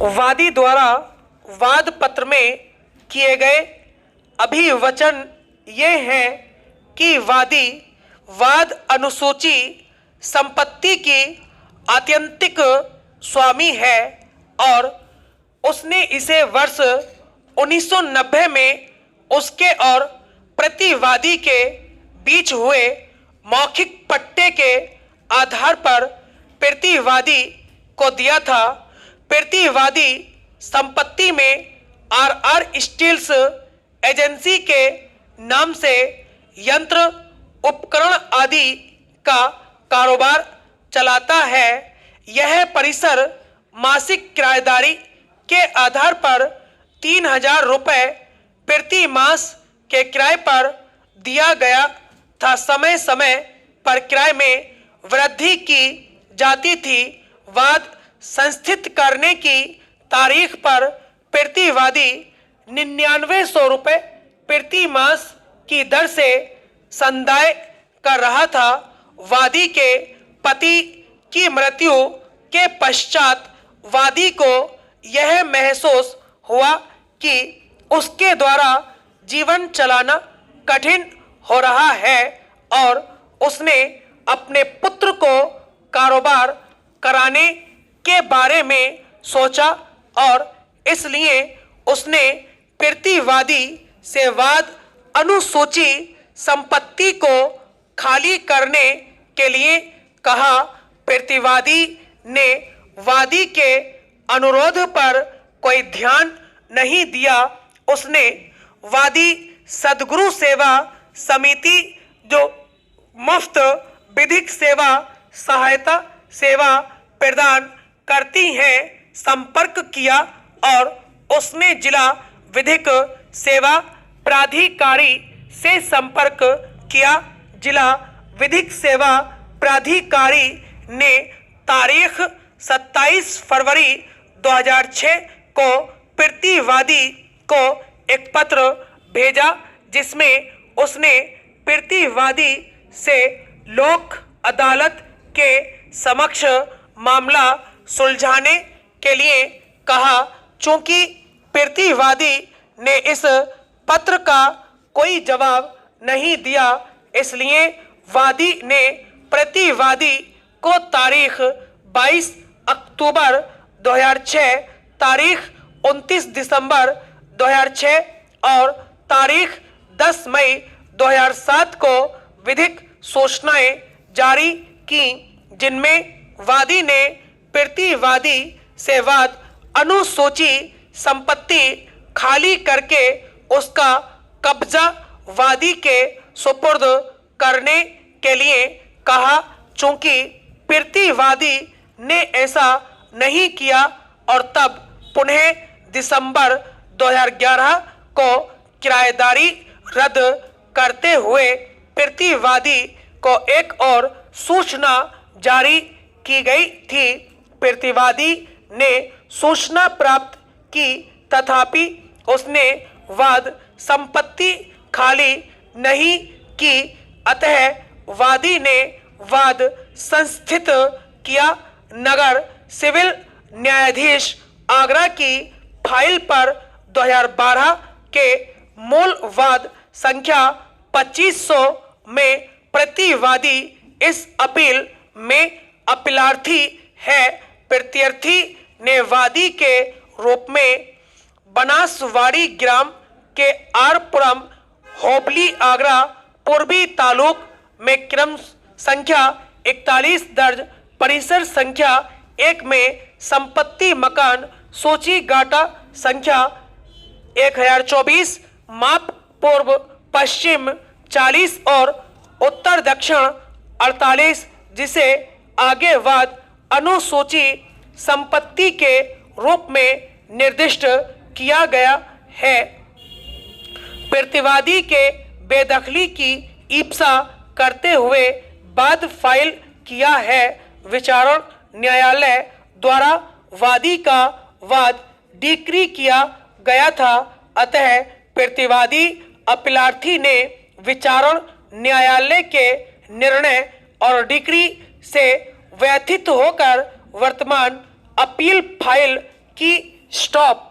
वादी द्वारा वाद पत्र में किए गए अभिवचन ये हैं कि वादी वाद अनुसूची संपत्ति की आत्यंतिक स्वामी है और उसने इसे वर्ष 1990 में उसके और प्रतिवादी के बीच हुए मौखिक पट्टे के आधार पर प्रतिवादी को दिया था। प्रतिवादी संपत्ति में आर स्टील्स एजेंसी के नाम से यंत्र उपकरण आदि का कारोबार चलाता है। यह परिसर मासिक किराएदारी के आधार पर 3000 रुपये प्रति मास के किराए पर दिया गया था। समय समय पर किराए में वृद्धि की जाती थी। वाद संस्थित करने की तारीख पर प्रतिवादी 9900 रुपये प्रति मास की दर से संदाय कर रहा था। वादी के पति की मृत्यु के पश्चात वादी को यह महसूस हुआ कि उसके द्वारा जीवन चलाना कठिन हो रहा है और उसने अपने पुत्र को कारोबार कराने के बारे में सोचा और इसलिए उसने प्रतिवादी से वाद अनुसूची संपत्ति को खाली करने के लिए कहा। प्रतिवादी ने वादी के अनुरोध पर कोई ध्यान नहीं दिया। उसने वादी सद्गुरु सेवा समिति जो मुफ्त विधिक सेवा सहायता सेवा प्रदान करती है संपर्क किया और उसने जिला विधिक सेवा प्राधिकारी से संपर्क किया। जिला विधिक सेवा प्राधिकारी ने तारीख 27 फरवरी 2006 को प्रतिवादी को एक पत्र भेजा जिसमें उसने प्रतिवादी से लोक अदालत के समक्ष मामला सुलझाने के लिए कहा। चूंकि प्रतिवादी ने इस पत्र का कोई जवाब नहीं दिया इसलिए वादी ने प्रतिवादी को तारीख 22 अक्टूबर 2006, तारीख 29 दिसंबर 2006 और तारीख 10 मई 2007 को विधिक सूचनाएं जारी की जिनमें वादी ने प्रतिवादी से वाद अनुसूची संपत्ति खाली करके उसका कब्जा वादी के सुपुर्द करने के लिए कहा। चूंकि प्रतिवादी ने ऐसा नहीं किया और तब पुनः दिसंबर 2011 को किराएदारी रद्द करते हुए प्रतिवादी को एक और सूचना जारी की गई थी। प्रतिवादी ने सूचना प्राप्त की तथापि उसने वाद संपत्ति खाली नहीं की। अतः वादी ने वाद संस्थित किया। नगर सिविल न्यायाधीश आगरा की फाइल पर 2012 के मूल वाद संख्या 2500 में प्रतिवादी इस अपील में अपीलार्थी है। प्रत्यर्थी ने वादी के रूप में बनासवाड़ी ग्राम के आरपुरम होबली आगरा पूर्वी तालुक में क्रम संख्या 41 दर्ज परिसर संख्या 1 में संपत्ति मकान सूची गाटा संख्या 1024 माप पूर्व पश्चिम 40 और उत्तर दक्षिण 48 जिसे आगे वाद अनुसूची संपत्ति के रूप में निर्दिष्ट किया गया है। प्रतिवादी के बेदखली की ईप्सा करते हुए वाद फाइल किया है। विचारण न्यायालय द्वारा वादी का वाद डिक्री किया गया था। अतः प्रतिवादी अपीलार्थी ने विचारण न्यायालय के निर्णय और डिक्री से व्यथित होकर वर्तमान अपील फाइल की स्टॉप